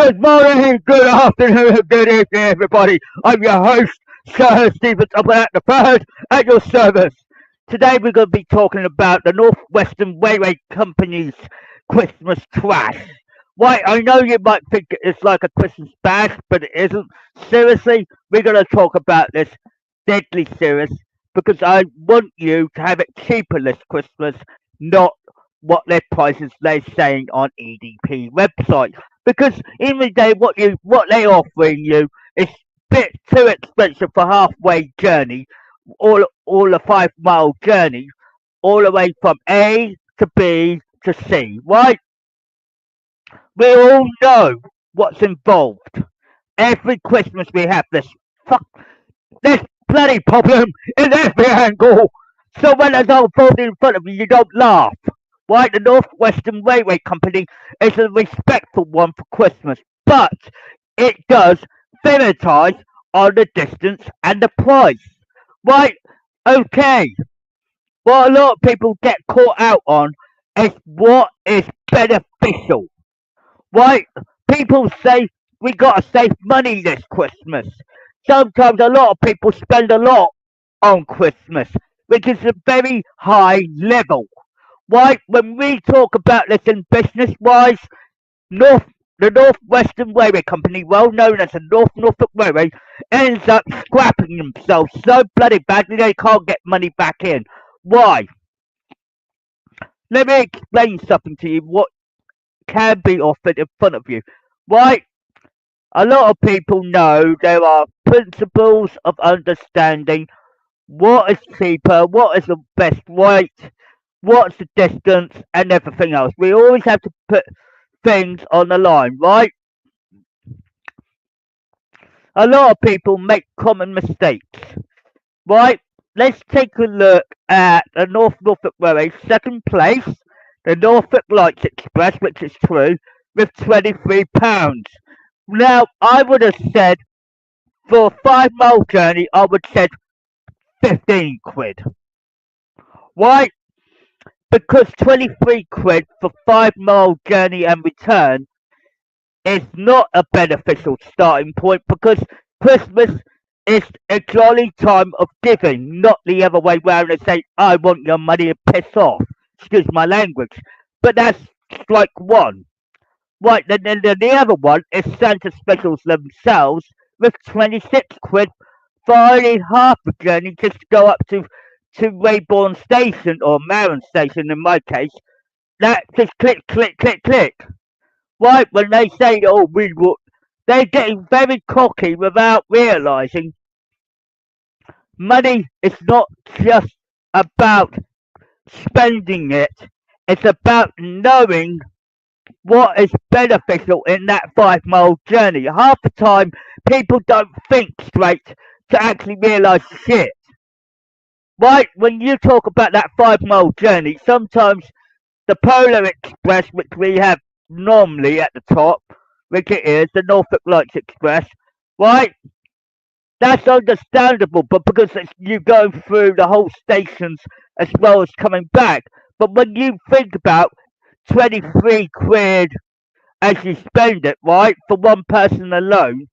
Good morning, good afternoon, good evening, everybody. I'm your host, Sir Stephen up at the first at your service. Today we're going to be talking about the Northwestern Railway Company's Christmas trash. Why, I know you might think it's like a Christmas bash, but it isn't. Seriously, we're going to talk about this deadly serious because I want you to have it cheaper this Christmas, not what their prices they're saying on EDP website. Because in the day, what they offering you is bit too expensive for halfway journey, all a 5 mile journey, all the way from A to B to C. Right? We all know what's involved. Every Christmas we have fuck this bloody problem in every angle. So when it's unfolding in front of you, you don't laugh. Right? The Northwestern Railway Company is a respectful one for Christmas, but it does advertise on the distance and the price. Right? Okay. What a lot of people get caught out on is what is beneficial. Right? People say we gotta save money this Christmas. Sometimes a lot of people spend a lot on Christmas, which is a very high level. Right? When we talk about this in business wise, North the Northwestern Railway Company, well known as the Norfolk Railway, ends up scrapping themselves so bloody badly they can't get money back in. Why? Let me explain something to you what can be offered in front of you. Right? A lot of people know there are principles of understanding what is cheaper, what is the best rate, what's the distance, and everything else. We always have to put things on the line, right? A lot of people make common mistakes, right? Let's take a look at the Norfolk Railway second place, the Norfolk Lights Express, which is true, with £23. Now, I would have said for a 5 mile journey, I would have said 15 quid. Why? Because 23 quid for 5 mile journey and return is not a beneficial starting point because Christmas is a jolly time of giving, not the other way round and say, I want your money and piss off. Excuse my language. But that's strike one. Right, then the other one is Santa Specials themselves with 26 quid for only half a journey just to go up to Rayborn Station or Marin Station in my case. That just click, click, click, click. Right, when they say, oh, they're getting very cocky without realising money is not just about spending it, it's about knowing what is beneficial in that 5 mile journey. Half the time, people don't think straight to actually realise shit. Right, when you talk about that 5 mile journey, sometimes the Polar Express, which we have normally at the top, which it is, the Norfolk Lights Express, right? That's understandable, but because you go through the whole stations as well as coming back. But when you think about 23 quid as you spend it, right, for one person alone,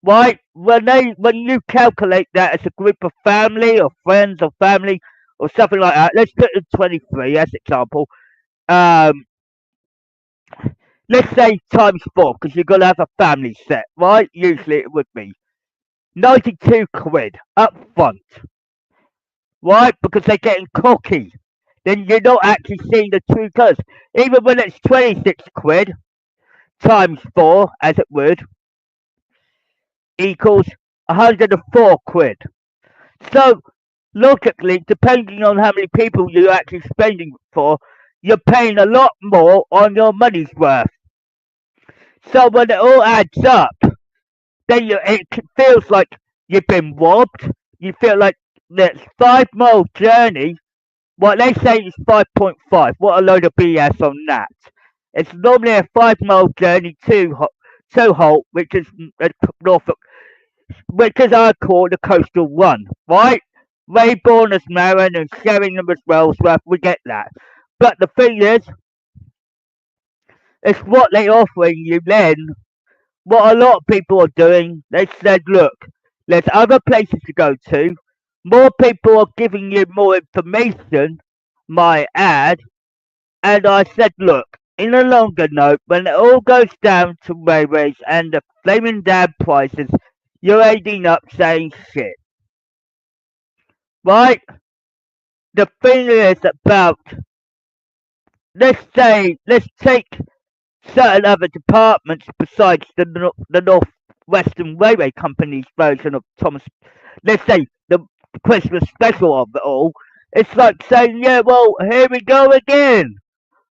right? When you calculate that as a group of family or friends or family or something like that, let's put it 23 as example. Um, let's say times four because you're gonna have a family set, right? Usually it would be 92 quid up front, right? Because they're getting cocky. Then you're not actually seeing the true colours. Even when it's 26 quid times 4, as it would, equals 104 quid. So, logically, depending on how many people you're actually spending for, you're paying a lot more on your money's worth. So, when it all adds up, then it feels like you've been robbed. You feel like this 5 mile journey, what they say is 5.5. What a load of BS on that. It's normally a 5 mile journey to Holt, which is Norfolk, which is I call the coastal run, right? Rayborn as Marin and Sheringham as Wellsworth, we get that. But the thing is, it's what they offering you then what a lot of people are doing, they said, look, there's other places to go to. More people are giving you more information, my ad. And I said, look, in a longer note, when it all goes down to railways and the flaming damn prices, you're ending up saying shit. Right? The thing is about, let's take certain other departments besides the North Western Railway Company's version of Thomas, let's say the Christmas special of it all. It's like saying, yeah, well, here we go again.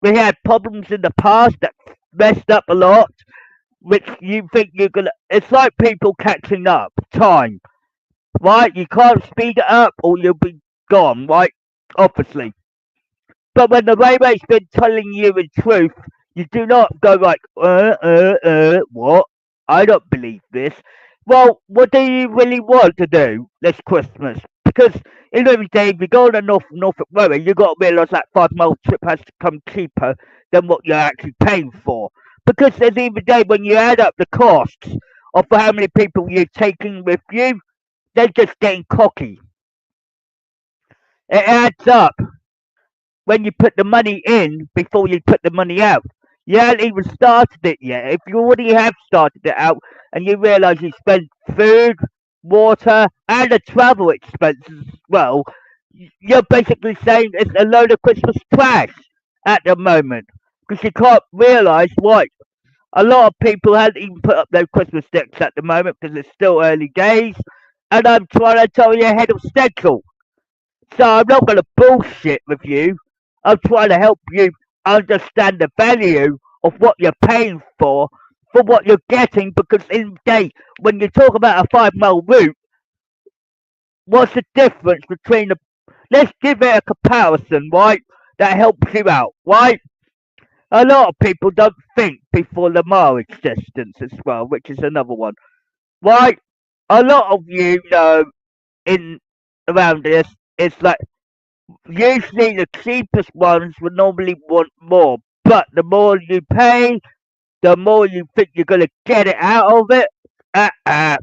We had problems in the past that messed up a lot, which you think you're gonna. It's like people catching up time, right? You can't speed it up or you'll be gone, right? Obviously. But when the railway's been telling you the truth, you do not go like, what? I don't believe this. Well, what do you really want to do this Christmas? Because in every day, if you go on the Norfolk Railway, you've got to realise that 5 mile trip has to come cheaper than what you're actually paying for. Because there's even day when you add up the costs of how many people you're taking with you, they're just getting cocky. It adds up when you put the money in before you put the money out. You haven't even started it yet. If you already have started it out and you realise you spend food, water, and the travel expenses as well, you're basically saying it's a load of Christmas trash at the moment. Because you can't realise why. A lot of people haven't even put up their Christmas decks at the moment because it's still early days. And I'm trying to tell you ahead of schedule. So I'm not going to bullshit with you. I'm trying to help you understand the value of what you're paying for what you're getting. Because in the day, when you talk about a 5 mile route, what's the difference between the? Let's give it a comparison, right? That helps you out, right? A lot of people don't think before the mileage distance as well, which is another one, right? A lot of you know in around this, it's like usually the cheapest ones would normally want more, but the more you pay, the more you think you're gonna get it out of it. Uh-uh.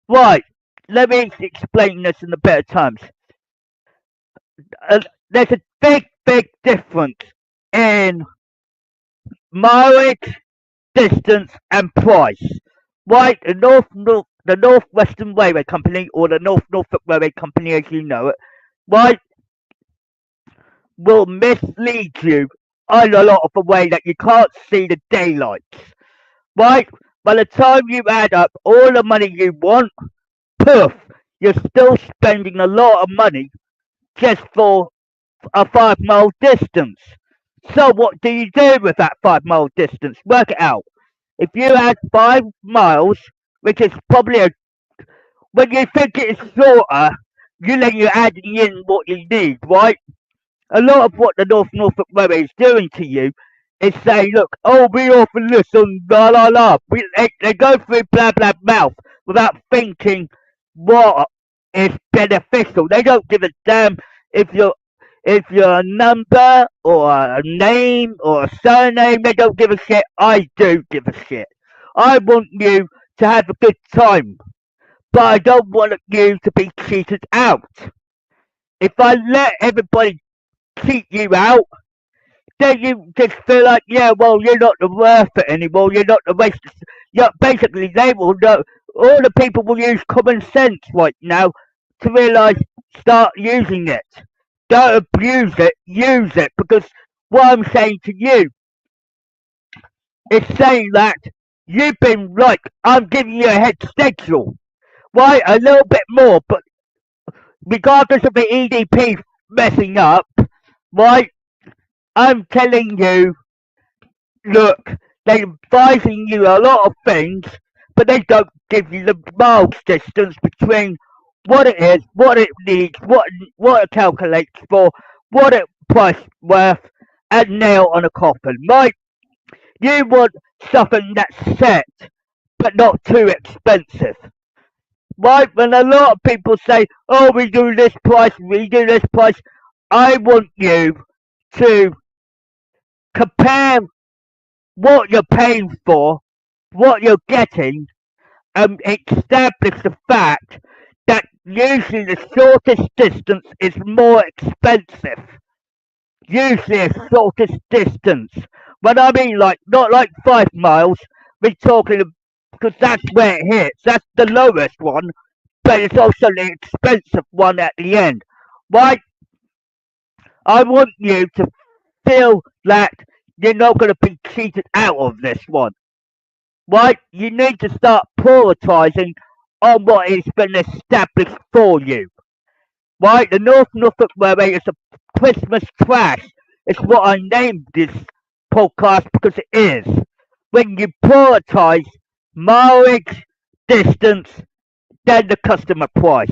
Right, let me explain this in the better times. There's a big difference in mileage, distance, and price. Right, the North Western Railway Company, or the North Norfolk Railway Company as you know it, right, will mislead you in a lot of the way that you can't see the daylights. Right? By the time you add up all the money you want, poof, you're still spending a lot of money just for a 5 mile distance. So what do you do with that 5 mile distance? Work it out. If you add 5 miles, which is probably when you think it's shorter, you're adding in what you need, right? A lot of what the North Norfolk Railway is doing to you is saying, look, oh, we offer this on la la la. They go through blah blah mouth without thinking what is beneficial. They don't give a damn if you're a number or a name or a surname. They don't give a shit. I do give a shit. I want you to have a good time, but I don't want you to be cheated out. If I let everybody cheat you out, then you just feel like, yeah, well, you're not worth it anymore. You're not the waste. Yeah, basically, they will know. All the people will use common sense right now to realise, start using it. Don't abuse it. Use it, because what I'm saying to you is saying that you've been like, I'm giving you a head schedule, right? A little bit more, but regardless of the EDP messing up, right? I'm telling you, look, they're advising you a lot of things, but they don't give you the miles distance between what it is, what it needs, what it calculates for, what it price worth, and nail on a coffin, right? You want something that's set, but not too expensive. Right? When a lot of people say, oh, we do this price, we do this price, I want you to compare what you're paying for what you're getting and establish the fact that usually the shortest distance is more expensive. Usually a shortest distance. But I mean like not like 5 miles, we're talking because that's where it hits. That's the lowest one, but it's also the expensive one at the end. Right? I want you to feel that you're not going to be cheated out of this one. Right? You need to start prioritising on what has been established for you. Right? The North Norfolk Railway is a Christmas crash. It's what I named this podcast because it is. When you prioritise mileage, distance, then the customer price.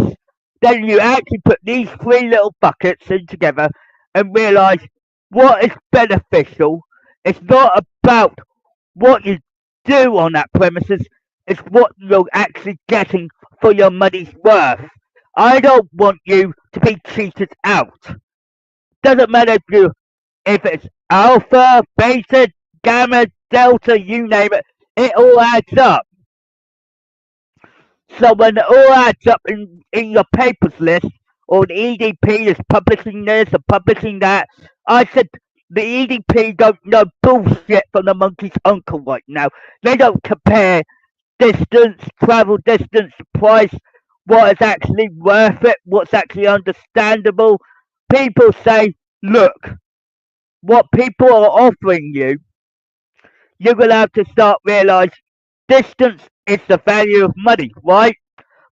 Then you actually put these three little buckets in together and realise what is beneficial. It's not about what you do on that premises, it's what you're actually getting for your money's worth. I don't want you to be cheated out. Doesn't matter if it's alpha, beta, gamma, delta, you name it, it all adds up. So when it all adds up in your papers list, or the EDP is publishing this or publishing that, I said the EDP don't know bullshit from the monkey's uncle right now. They don't compare distance, travel distance, price, what is actually worth it, what's actually understandable. People say, look, what people are offering you, you're going to have to start realize distance is the value of money, right?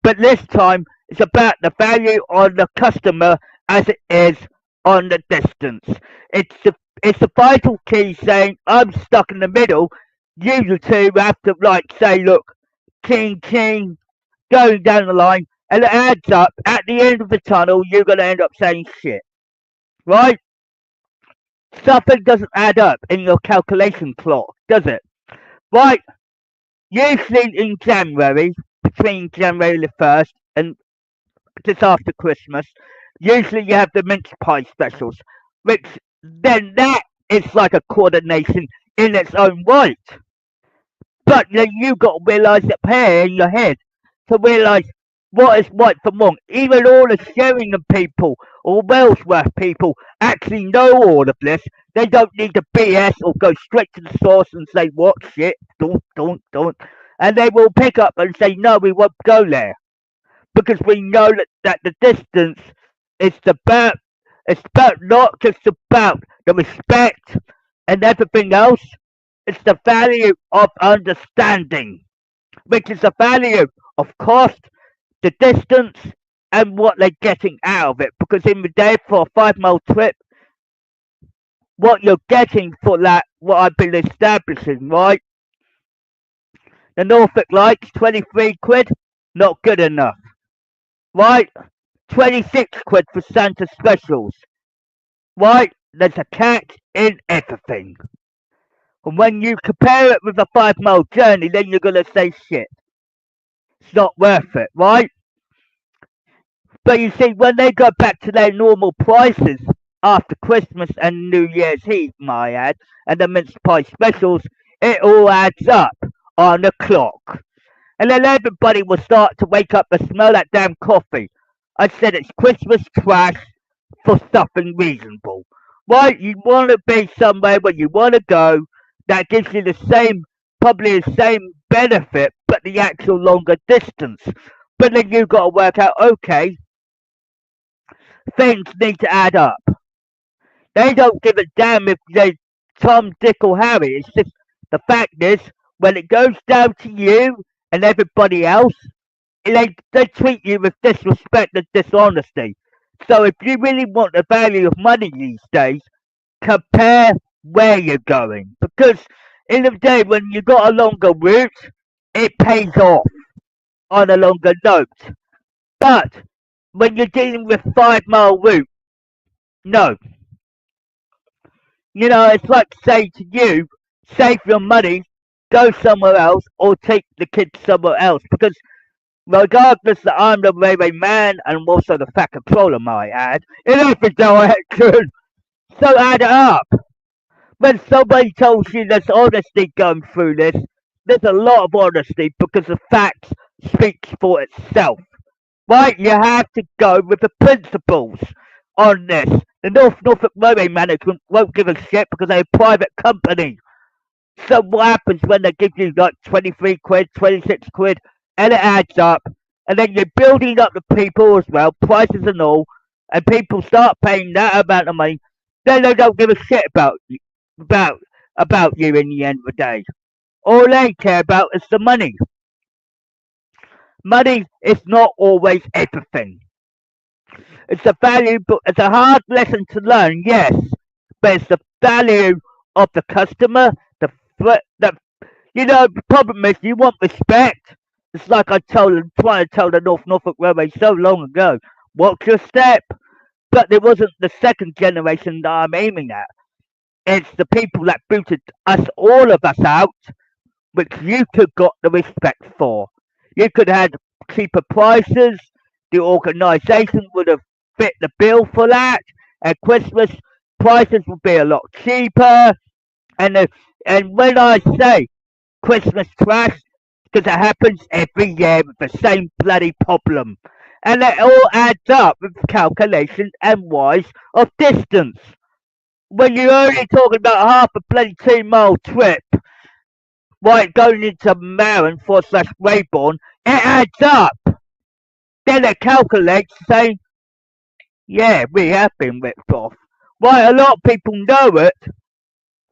But this time, it's about the value on the customer as it is on the distance. It's the it's a vital key saying I'm stuck in the middle. You two have to like say, look, king, king, going down the line, and it adds up. At the end of the tunnel, you're going to end up saying shit, right? Something doesn't add up in your calculation clock, does it? Right? Usually in January, between January the 1st and just after Christmas, usually you have the mince pie specials, which then that is like a coordination in its own right. But then you got to realise it here in your head to realise what is right from wrong. Even all the Sheringham people or Wellsworth people actually know all of this. They don't need to BS or go straight to the source and say, what shit, don't. And they will pick up and say, no, we won't go there. Because we know that the distance is about, it's about not just about the respect and everything else. It's the value of understanding, which is the value of cost, the distance, and what they're getting out of it. Because in the day for a 5 mile trip, what you're getting for that, what I've been establishing, right? The Norfolk Lights, 23 quid, not good enough, right? 26 quid for Santa Specials, right? There's a catch in everything. And when you compare it with a 5 mile journey, then you're going to say shit. It's not worth it, right? But you see, when they go back to their normal prices after Christmas and New Year's Eve, my ad, and the mince pie specials, it all adds up on the clock. And then everybody will start to wake up and smell that damn coffee. I said it's Christmas trash for something reasonable. Right? You want to be somewhere where you want to go that gives you the same, probably the same benefit, but the actual longer distance. But then you've got to work out, okay, things need to add up. They don't give a damn if they Tom, Dick, or Harry. It's just the fact is, when it goes down to you and everybody else, they treat you with disrespect and dishonesty. So if you really want the value of money these days, compare where you're going. Because in the day when you got a longer route, it pays off on a longer note. But when you're dealing with 5 mile route, no. You know, it's like saying to you, save your money, go somewhere else, or take the kids somewhere else. Because regardless that I'm the railway man and I'm also the fat controller, might add, in every direction. So add it up. When somebody tells you there's honesty going through this, there's a lot of honesty because the facts speaks for itself. Right, you have to go with the principles on this. The Norfolk Railway Management won't give a shit because they're a private company. So what happens when they give you like 23 quid, 26 quid, and it adds up, and then you're building up the people as well, prices and all, and people start paying that amount of money, then they don't give a shit about, about you in the end of the day. All they care about is the money. Money is not always everything. It's a value, but it's a hard lesson to learn, yes, but it's the value of the customer. The the problem is you want respect. It's like trying to tell the Norfolk Railway so long ago. What's your step? But it wasn't the second generation that I'm aiming at. It's the people that booted all of us out, which you could got the respect for. You could have had cheaper prices. The organisation would have fit the bill for that. At Christmas, prices would be a lot cheaper. And and when I say Christmas trash, because it happens every year with the same bloody problem, and it all adds up with calculations and wise of distance. When you're only talking about half a bloody 2 mile trip, right, going into Marin / Weybourne, it adds up. Then it calculates saying, yeah, we have been ripped off. Right, a lot of people know it,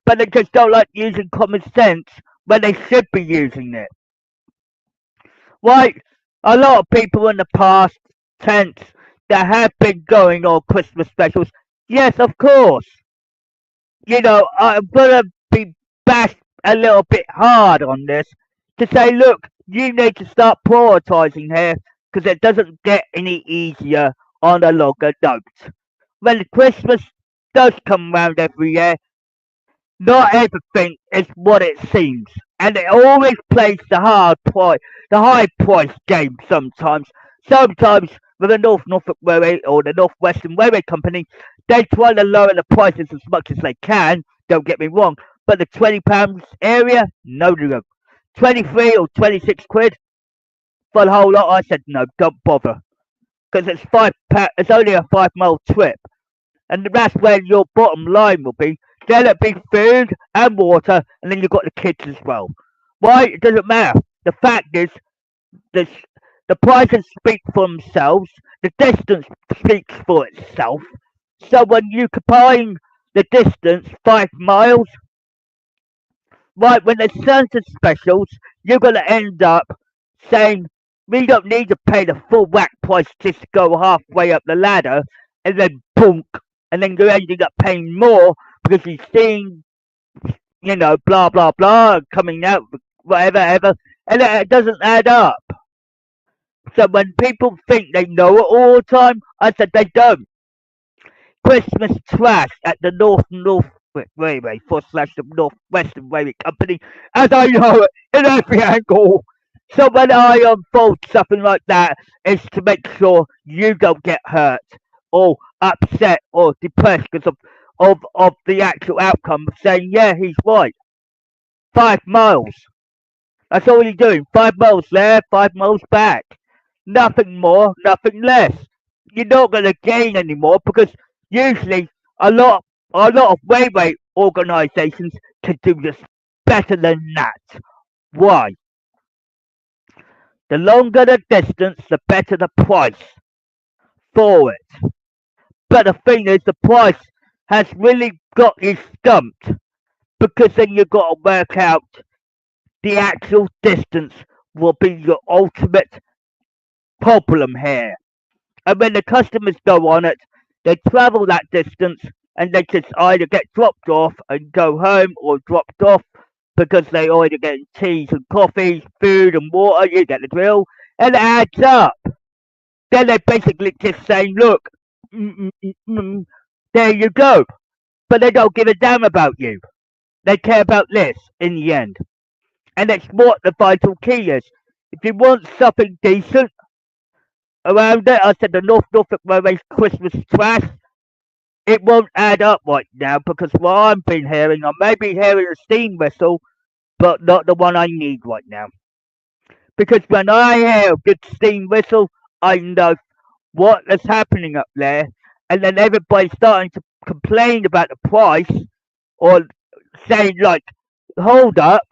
but they just don't like using common sense when they should be using it. Right, a lot of people in the past tense that have been going on Christmas specials, yes, of course. I'm gonna be bashed a little bit hard on this to say, look, you need to start prioritising here because it doesn't get any easier on a longer note. When Christmas does come round every year, not everything is what it seems, and it always plays the high price game sometimes. Sometimes with the Norfolk Railway or the North Western Railway Company, they try to lower the prices as much as they can. Don't get me wrong, but the £20 area, no, 23 or 26 quid for the whole lot. I said no, don't bother, because it's only a 5 mile trip, and that's where your bottom line will be. Then it'll be food and water, and then you've got the kids as well. Why? It doesn't matter. The fact is, the, the prices speak for themselves, the distance speaks for itself. So when you combine the distance, 5 miles, right, when there's certain specials, you're going to end up saying, we don't need to pay the full whack price just to go halfway up the ladder, and then boom, and then you're ending up paying more because you've seen, blah, blah, blah, coming out, whatever, and it doesn't add up. So when people think they know it all the time, I said they don't. Christmas trash at the North Railway / the North Western Railway Company, as I know it, in every angle. So when I unfold something like that, it's to make sure you don't get hurt or upset or depressed because of the actual outcome of saying, yeah, he's right. 5 miles. That's all you're doing. 5 miles there, 5 miles back. Nothing more, nothing less. You're not going to gain anymore because usually a lot of railway organisations can do this better than that. Why? The longer the distance, the better the price for it. But the thing is, the price has really got you stumped because then you've got to work out the actual distance will be your ultimate problem here. And when the customers go on it, they travel that distance and they just either get dropped off and go home or dropped off because they either get teas and coffees, food and water, you get the drill, and it adds up. Then they're basically just saying, look, there you go. But they don't give a damn about you. They care about this in the end. And that's what the vital key is. If you want something decent around it, I said the Norfolk Railway Christmas trash, it won't add up right now because what I've been hearing, I may be hearing a steam whistle, but not the one I need right now. Because when I hear a good steam whistle, I know what is happening up there, and then everybody's starting to complain about the price or saying like, "Hold up,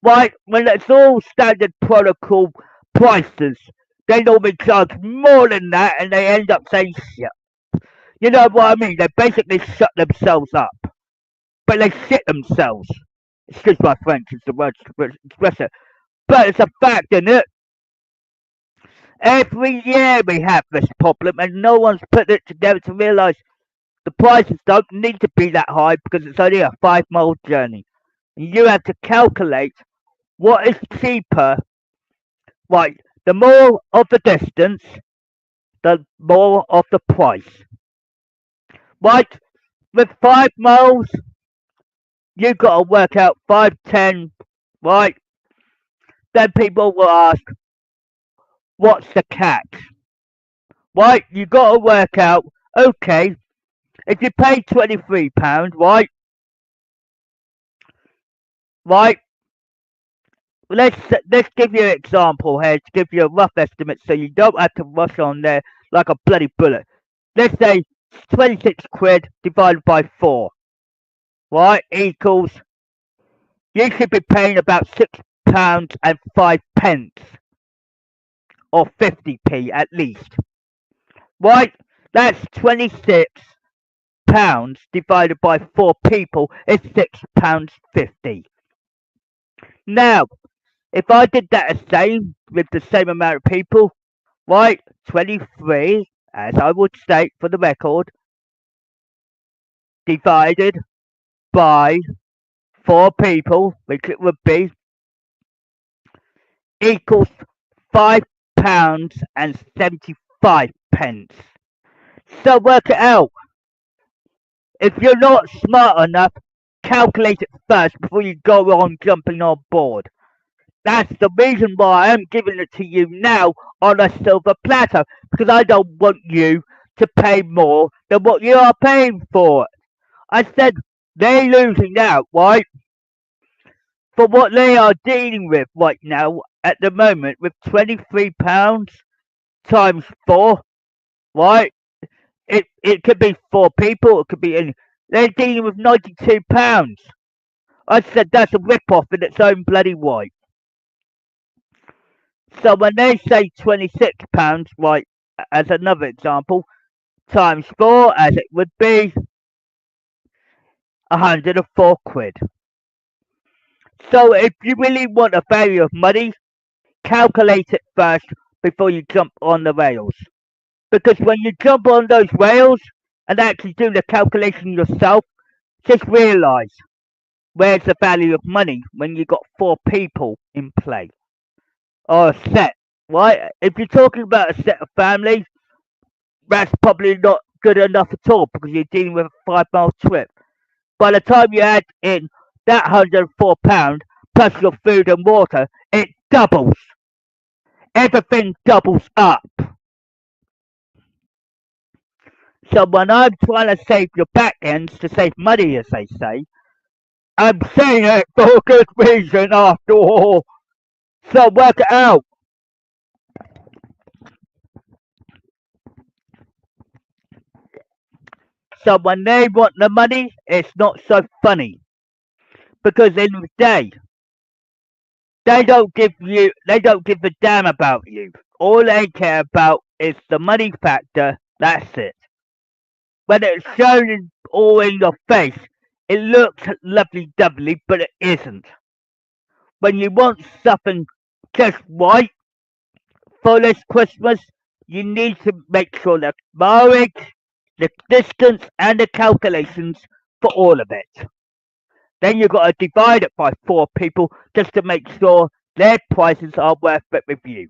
right?" When it's all standard protocol prices, they normally charge more than that, and they end up saying shit. You know what I mean? They basically shut themselves up, but they shit themselves. Excuse my French, it's the word to express it. But it's a fact, isn't it? Every year we have this problem, and no one's put it together to realise the prices don't need to be that high because it's only a 5 mile journey. And you have to calculate what is cheaper. Right, the more of the distance, the more of the price. Right, with 5 miles, you got to work out 5, 10. Right, then people will ask, "What's the catch?" Right, you got to work out. Okay, if you pay £23, right. Let's give you an example here to give you a rough estimate, so you don't have to rush on there like a bloody bullet. Let's say 26 quid divided by 4, right, equals, you should be paying about £6 and 5 pence, or 50p at least, right? That's £26 divided by 4 people is £6.50. Now, if I did that the same with the same amount of people, right, 23, as I would state for the record, divided by 4 people, which it would be, equals £5.75. So work it out. If you're not smart enough, calculate it first before you go on jumping on board. That's the reason why I'm giving it to you now on a silver platter, because I don't want you to pay more than what you are paying for. I said they're losing out, right, for what they are dealing with right now at the moment with £23 times 4, right? It could be 4 people, it could be any. They're dealing with £92. I said that's a rip off in its own bloody right. So when they say £26, right, as another example, times 4, as it would be 104 quid. So if you really want a value of money, calculate it first before you jump on the rails. Because when you jump on those rails and actually do the calculation yourself, just realise where's the value of money when you got 4 people in play. Or a set, right? If you're talking about a set of families, that's probably not good enough at all because you're dealing with a 5 mile trip. By the time you add in that £104 plus your food and water, it doubles. Everything doubles up. So when I'm trying to save your back ends to save money, as they say, I'm saying it for a good reason after all. So work it out. So when they want the money, it's not so funny. Because in the day, they don't give a damn about you. All they care about is the money factor. That's it. When it's shown all in your face, it looks lovely doubly, but it isn't. When you want something just right for this Christmas, you need to make sure the mileage, the distance, and the calculations for all of it. Then you've got to divide it by 4 people just to make sure their prices are worth it with you.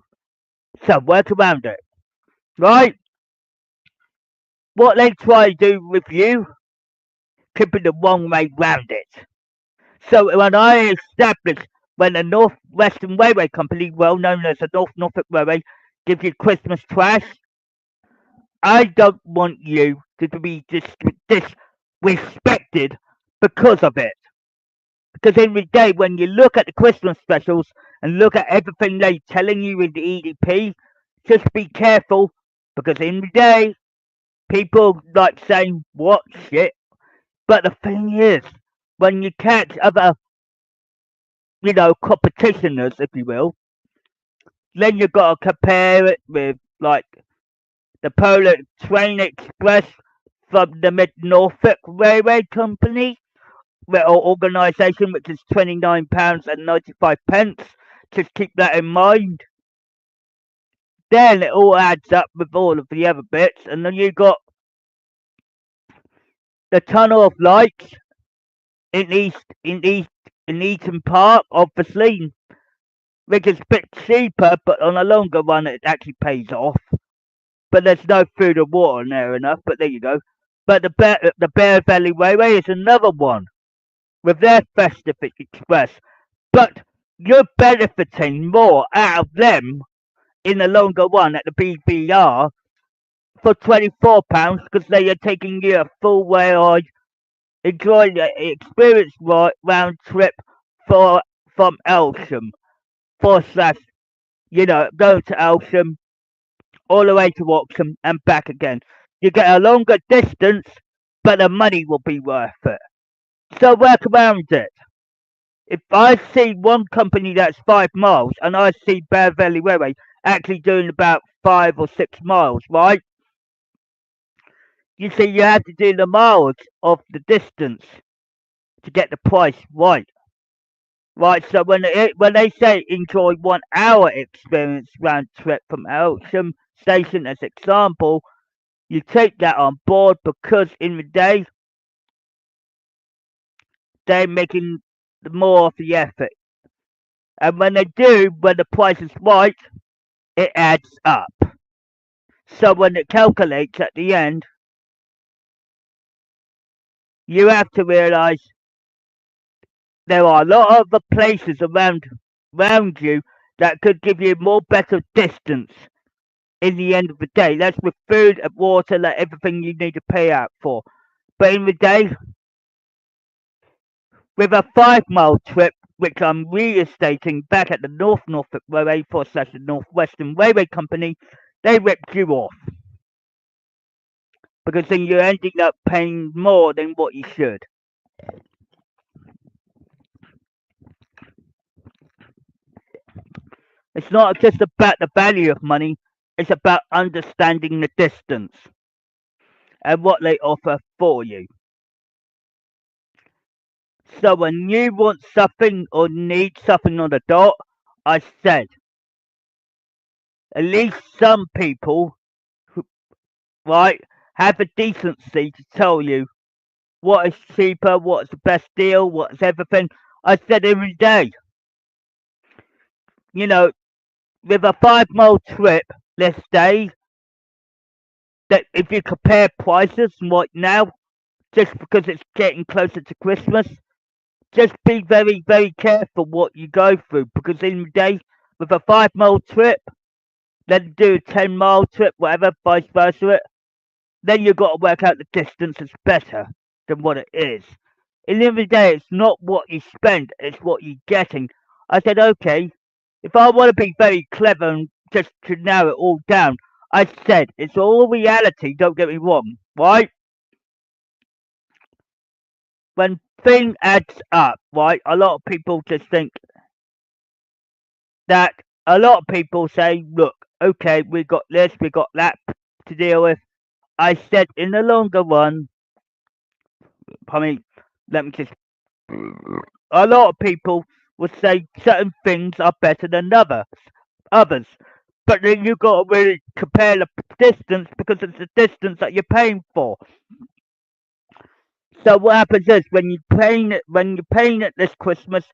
So work around it, right? What they try to do with you could be the wrong way round it. So when I established, when the North Western Railway Company, well known as the Norfolk Railway, gives you Christmas trash, I don't want you to be disrespected because of it. Because in the day, when you look at the Christmas specials and look at everything they're telling you with the EDP, just be careful. Because in the day, people like saying, what shit? But the thing is, when you catch other, competitioners, if you will, then you've got to compare it with, like, the Polar Train Express from the Mid Norfolk Railway Company, or organisation, which is £29.95. Just keep that in mind. Then it all adds up with all of the other bits, and then you got the Tunnel of Lights in Eaton Park, obviously, which is a bit cheaper, but on a longer run it actually pays off. But there's no food or water near enough. But there you go. But the Bear Valley Railway is another one with their Festive Express. But you're benefiting more out of them in the longer one at the BBR for £24 because they are taking you a full way on enjoying the experience round trip from Elsham going to Elsham all the way to Oxham and back again. You get a longer distance, but the money will be worth it. So work around it. If I see one company that's 5 miles and I see Bear Valley Railway actually doing about 5 or 6 miles, right? You see, you have to do the miles of the distance to get the price right. Right, so when they say enjoy 1 hour experience round trip from Sheringham Station as example, you take that on board because in the day they're making more of the effort. And when they do, when the price is right, it adds up. So when it calculates at the end, you have to realise there are a lot of other places around you that could give you more better distance in the end of the day. That's with food and water, like everything you need to pay out for. But in the day, with a 5 mile trip, which I'm reinstating back at the North Norfolk Railway for such the North Western Railway Company, they ripped you off. Because then you're ending up paying more than what you should. It's not just about the value of money, it's about understanding the distance and what they offer for you. So when you want something or need something on the dot, I said, at least some people, right, have the decency to tell you what is cheaper, what's the best deal, what's everything. I said every day, with a 5 mile trip, let's say, that if you compare prices right now, just because it's getting closer to Christmas, just be very, very careful what you go through. Because in the day, with a 5 mile trip, then do a 10 mile trip, whatever, vice versa, then you've got to work out the distance is better than what it is. In the end of the day, it's not what you spend, it's what you're getting. I said, okay, if I want to be very clever and just to narrow it all down, I said, it's all reality, don't get me wrong, right? When thing adds up, right, a lot of people just think that a lot of people say, look, okay, we got this, we got that to deal with. I said in the longer run, let me just, a lot of people would say certain things are better than others. But then you've got to really compare the distance because it's the distance that you're paying for. So what happens is when you're paying it this Christmas,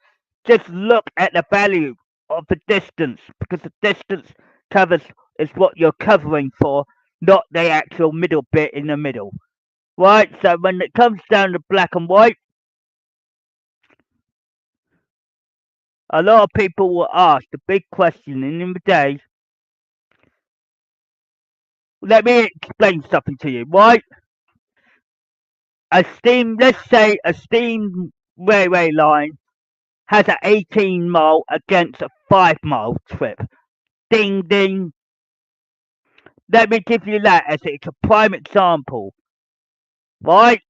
just look at the value of the distance because the distance covers is what you're covering for, not the actual middle bit in the middle. Right? So when it comes down to black and white, a lot of people will ask the big question in the day. Let me explain something to you, right? Let's say a steam railway line has an 18 mile against a 5 mile trip. Ding ding. Let me give you that as it's a prime example, right?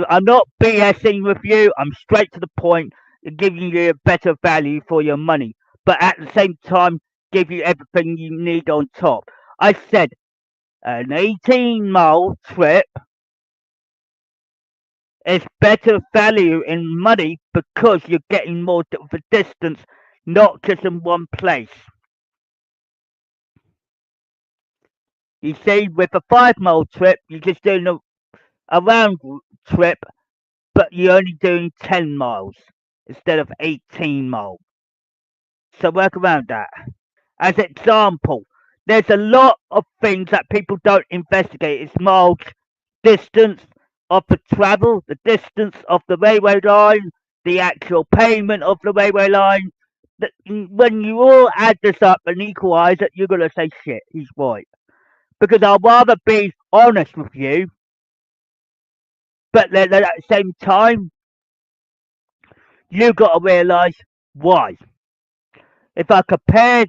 I'm not BSing with you. I'm straight to the point and giving you a better value for your money, but at the same time, give you everything you need on top. I said an 18-mile trip is better value in money because you're getting more of a distance, not just in one place. You see, with a 5 mile trip, you're just doing a round trip, but you're only doing 10 miles instead of 18 miles. So work around that. As example, there's a lot of things that people don't investigate. It's miles, distance of the travel, the distance of the railway line, the actual payment of the railway line. When you all add this up and equalise it, you're gonna say shit. He's right. Because I'd rather be honest with you, but then at the same time, you got to realise why. If I compared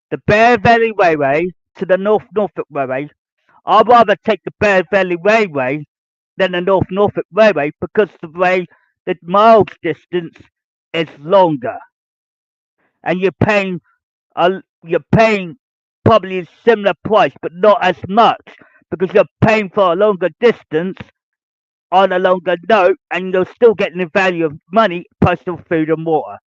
the Bear Valley Railway to the North Norfolk Railway, I'd rather take the Bear Valley Railway than the North Norfolk Railway because the miles distance is longer, and you're paying probably a similar price, but not as much because you're paying for a longer distance on a longer note, and you're still getting the value of money, postal food and water.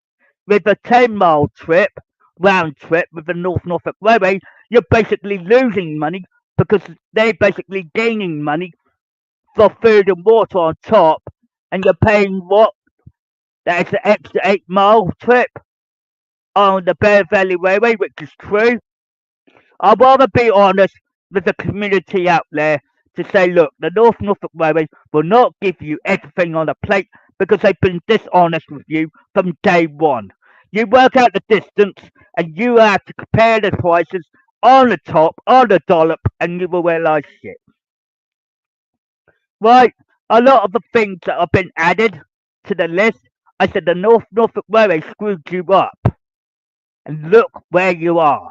With a 10-mile trip, round trip with the North Norfolk Railway, you're basically losing money because they're basically gaining money for food and water on top, and you're paying what? That's an extra 8-mile trip on the Bear Valley Railway, which is true. I'd rather be honest with the community out there to say, look, the North Norfolk Railway will not give you everything on a plate because they've been dishonest with you from day one. You work out the distance and you have to compare the prices on the top, on the dollop, and you will realise shit. Right, a lot of the things that have been added to the list, I said the North Norfolk Railway screwed you up. And look where you are.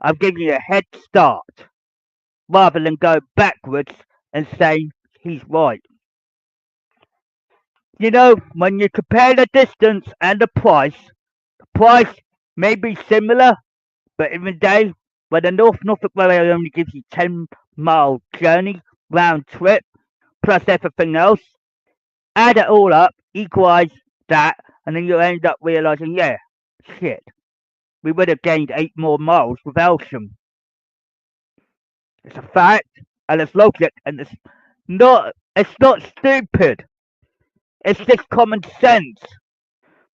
I'm giving you a head start rather than go backwards and saying he's right. You know, when you compare the distance and the price may be similar, but in the day, when the North Norfolk Railway only gives you 10-mile journey, round trip, plus everything else, add it all up, equalise that, and then you end up realising, yeah, shit, we would have gained 8 more miles with Elsham. It's a fact, and it's logic, and it's not stupid. It's just common sense.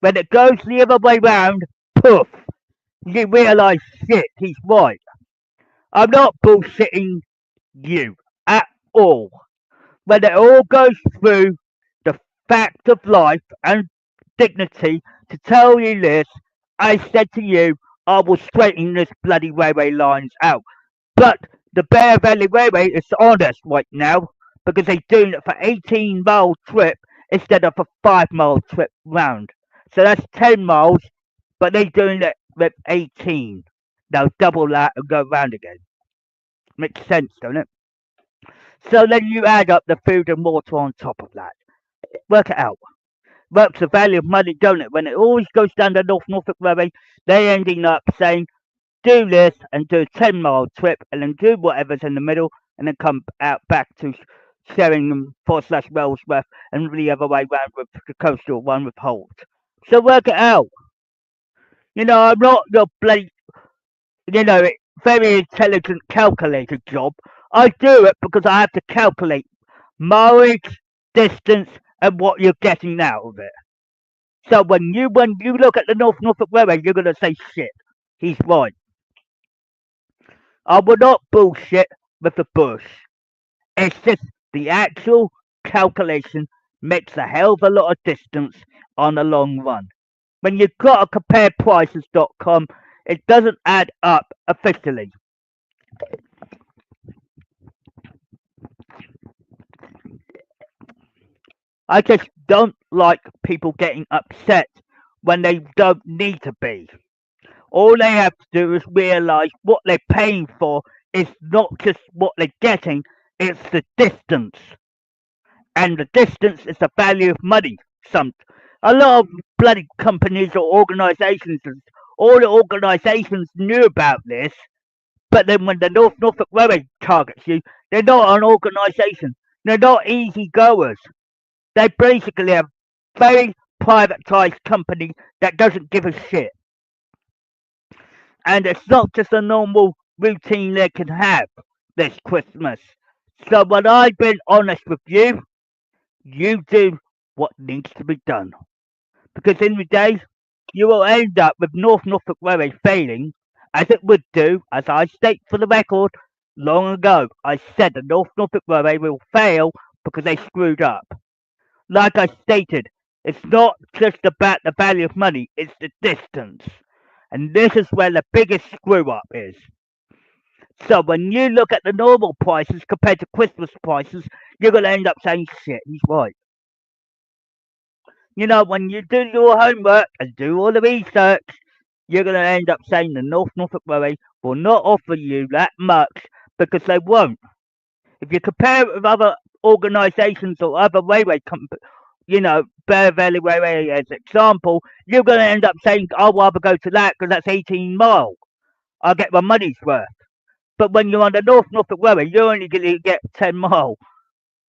When it goes the other way round, poof, you realise shit, he's right. I'm not bullshitting you at all. When it all goes through the fact of life and dignity to tell you this, I said to you, I will straighten this bloody railway lines out. But the Bear Valley Railway is honest right now because they're doing it for 18-mile trip instead of a 5-mile trip round. So that's 10 miles, but they're doing it with 18. They'll double that and go round again. Makes sense, don't it? So then you add up the food and water on top of that. Work it out. Works the value of money, don't it? When it always goes down the North Norfolk Railway, they ending up saying, do this and do a 10-mile trip and then do whatever's in the middle and then come out back to Sheringham / Wellsworth and the other way round with the coastal one with Holt. So work it out. You know, I'm not your bloody, very intelligent calculator job. I do it because I have to calculate mileage, distance, and what you're getting out of it. So when you look at the North Norfolk Railway, you're gonna say shit. He's right. I will not bullshit with the bush. It's just the actual calculation makes a hell of a lot of distance on the long run. When you've got to compare prices.com, it doesn't add up officially. I just don't like people getting upset when they don't need to be. All they have to do is realise what they're paying for is not just what they're getting, it's the distance. And the distance is the value of money. Some A lot of bloody companies or organisations, all the organisations knew about this, but then when the North Norfolk Railway targets you, they're not an organisation. They're not easy goers. They basically have very privatised company that doesn't give a shit. And it's not just a normal routine they can have this Christmas. So when I've been honest with you, you do what needs to be done. Because in the day, you will end up with North Norfolk Railway failing, as it would do, as I state for the record, long ago. I said the North Norfolk Railway will fail because they screwed up. Like I stated, it's not just about the value of money, it's the distance. And this is where the biggest screw up is. So when you look at the normal prices compared to Christmas prices, you're going to end up saying, shit, he's right. You know, when you do your homework and do all the research, you're going to end up saying the North Norfolk Railway will not offer you that much because they won't. If you compare it with other organisations or other railway companies, you know, Bear Valley Railway as example, you're going to end up saying, I'll rather go to that because that's 18 miles. I'll get my money's worth. But when you're on the North Norfolk Railway, you're only going to get 10 miles.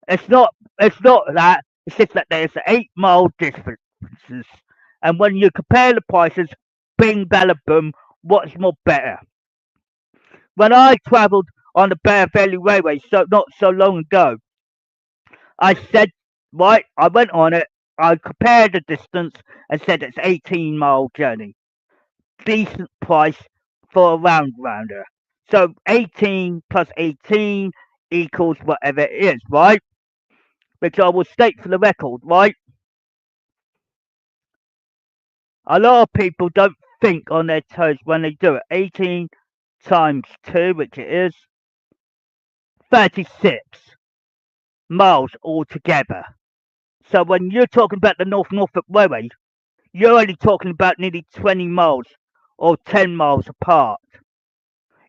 It's not. It's not that. It's just that there's 8 mile differences, and when you compare the prices, bing bada boom, what's more better? When I travelled on the Bear Valley Railway, so not so long ago, I said, right, I went on it. I compared the distance and said it's 18-mile journey. Decent price for a round rounder. So 18 plus 18 equals whatever it is, right? Which I will state for the record, right? A lot of people don't think on their toes when they do it. 18 times 2, which it is, 36 miles altogether. So when you're talking about the North Norfolk Railway, you're only talking about nearly 20 miles or 10 miles apart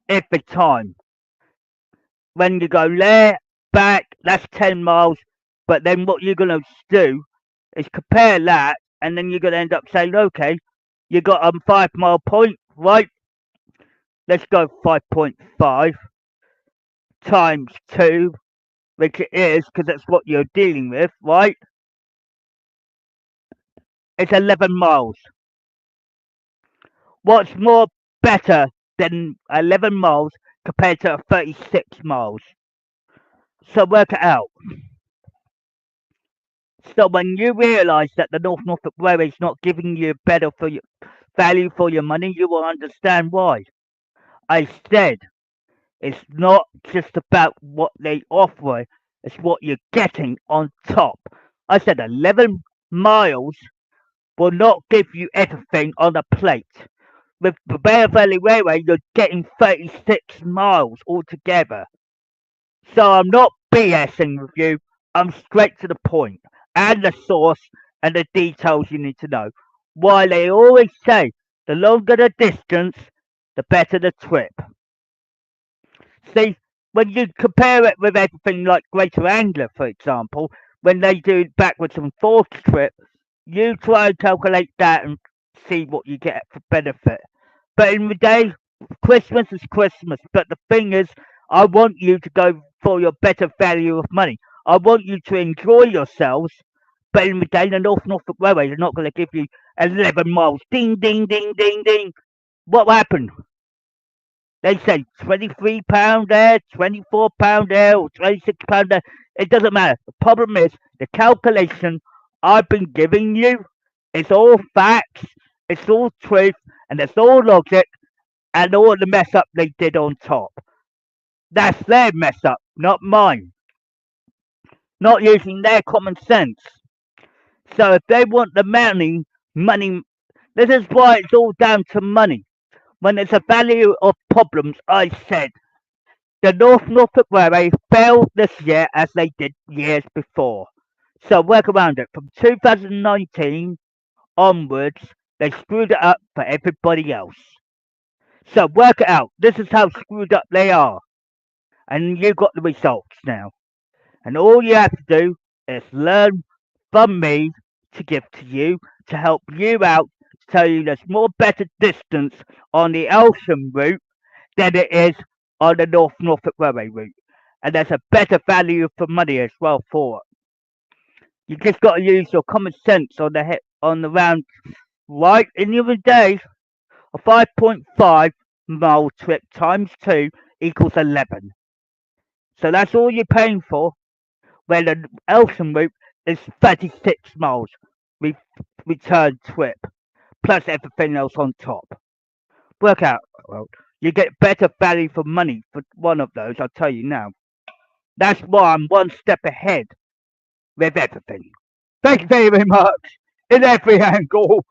every time. When you go there, back, that's 10 miles. But then what you're going to do is compare that, and then you're going to end up saying, okay, you got a 5 mile point, right? Let's go 5.5 times 2, which it is, because that's what you're dealing with, right? It's 11 miles. What's more better than 11 miles compared to 36 miles? So work it out. So when you realise that the North Norfolk Railway is not giving you better for your value for your money, you will understand why. I said it's not just about what they offer, it's what you're getting on top. I said 11 miles will not give you everything on a plate. With the Bear Valley Railway, you're getting 36 miles altogether. So I'm not BSing with you, I'm straight to the point, and the source and the details you need to know. Why they always say the longer the distance, the better the trip. See, when you compare it with everything like Greater Anglia, for example, when they do backwards and forwards trip, you try and calculate that and see what you get for benefit. But in the day, Christmas is Christmas. But the thing is, I want you to go for your better value of money. I want you to enjoy yourselves. But in the day, the North Norfolk Railway is not going to give you 11 miles. Ding, ding, ding, ding, ding. What happened? They say £23 there, £24 there, or £26 there. It doesn't matter. The problem is the calculation I've been giving you. It's all facts, it's all truth, and it's all logic, and all the mess up they did on top. That's their mess up, not mine. Not using their common sense. So if they want the money, this is why it's all down to money. When there's a value of problems, I said the North Norfolk Railway failed this year as they did years before. So work around it. From 2019 onwards, they screwed it up for everybody else. So work it out. This is how screwed up they are. And you got the results now. And all you have to do is learn from me to give to you to help you out to tell you there's more better distance on the Elsham route than it is on the North Norfolk Railway route. And there's a better value for money as well for it. You just got to use your common sense on the round. Right in the other day, a 5.5 mile trip times 2 equals 11. So that's all you're paying for, where the Elsham route is 36 miles re- return trip, plus everything else on top. Work out, well, you get better value for money for one of those, I'll tell you now. That's why I'm one step ahead with everything. Thank you very much in every angle.